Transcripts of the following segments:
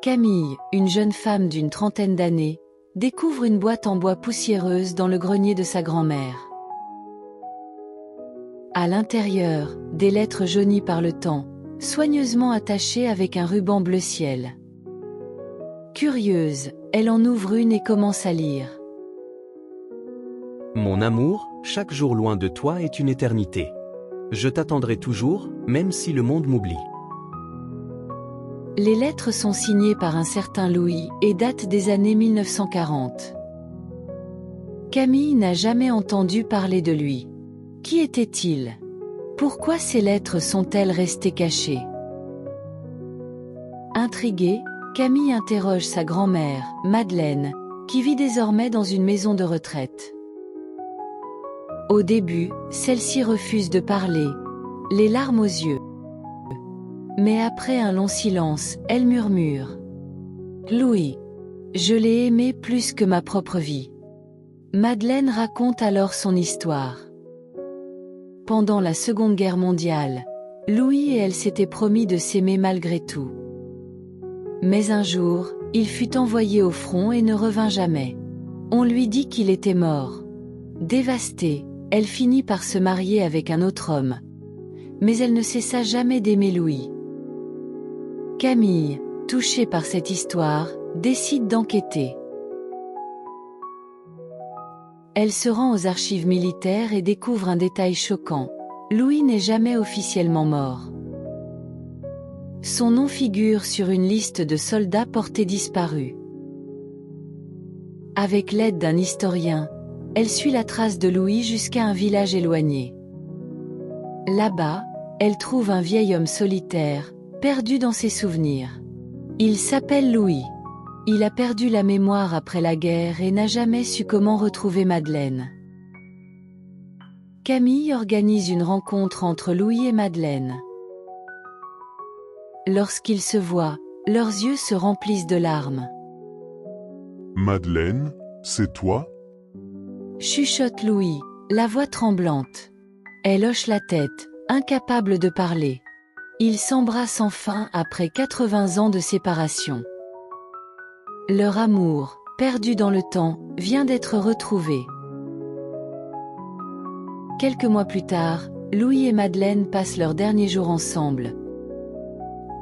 Camille, une jeune femme d'une trentaine d'années, découvre une boîte en bois poussiéreuse dans le grenier de sa grand-mère. À l'intérieur, des lettres jaunies par le temps, soigneusement attachées avec un ruban bleu ciel. Curieuse, elle en ouvre une et commence à lire. Mon amour, chaque jour loin de toi est une éternité. Je t'attendrai toujours, même si le monde m'oublie. Les lettres sont signées par un certain Louis et datent des années 1940. Camille n'a jamais entendu parler de lui. Qui était-il? Pourquoi ces lettres sont-elles restées cachées? Intriguée, Camille interroge sa grand-mère, Madeleine, qui vit désormais dans une maison de retraite. Au début, celle-ci refuse de parler, les larmes aux yeux. Mais après un long silence, elle murmure. Louis. Je l'ai aimé plus que ma propre vie. Madeleine raconte alors son histoire. Pendant la Seconde Guerre mondiale, Louis et elle s'étaient promis de s'aimer malgré tout. Mais un jour, il fut envoyé au front et ne revint jamais. On lui dit qu'il était mort. Dévastée, elle finit par se marier avec un autre homme. Mais elle ne cessa jamais d'aimer Louis. Camille, touchée par cette histoire, décide d'enquêter. Elle se rend aux archives militaires et découvre un détail choquant. Louis n'est jamais officiellement mort. Son nom figure sur une liste de soldats portés disparus. Avec l'aide d'un historien, elle suit la trace de Louis jusqu'à un village éloigné. Là-bas, elle trouve un vieil homme solitaire, perdu dans ses souvenirs. Il s'appelle Louis. Il a perdu la mémoire après la guerre et n'a jamais su comment retrouver Madeleine. Camille organise une rencontre entre Louis et Madeleine. Lorsqu'ils se voient, leurs yeux se remplissent de larmes. Madeleine, c'est toi? Chuchote Louis, la voix tremblante. Elle hoche la tête, incapable de parler. Ils s'embrassent enfin après 80 ans de séparation. Leur amour, perdu dans le temps, vient d'être retrouvé. Quelques mois plus tard, Louis et Madeleine passent leurs derniers jours ensemble.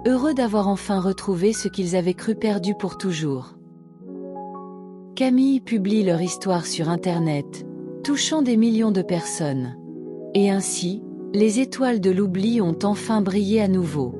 Heureux d'avoir enfin retrouvé ce qu'ils avaient cru perdu pour toujours. Camille publie leur histoire sur Internet, touchant des millions de personnes. Et ainsi, les étoiles de l'oubli ont enfin brillé à nouveau.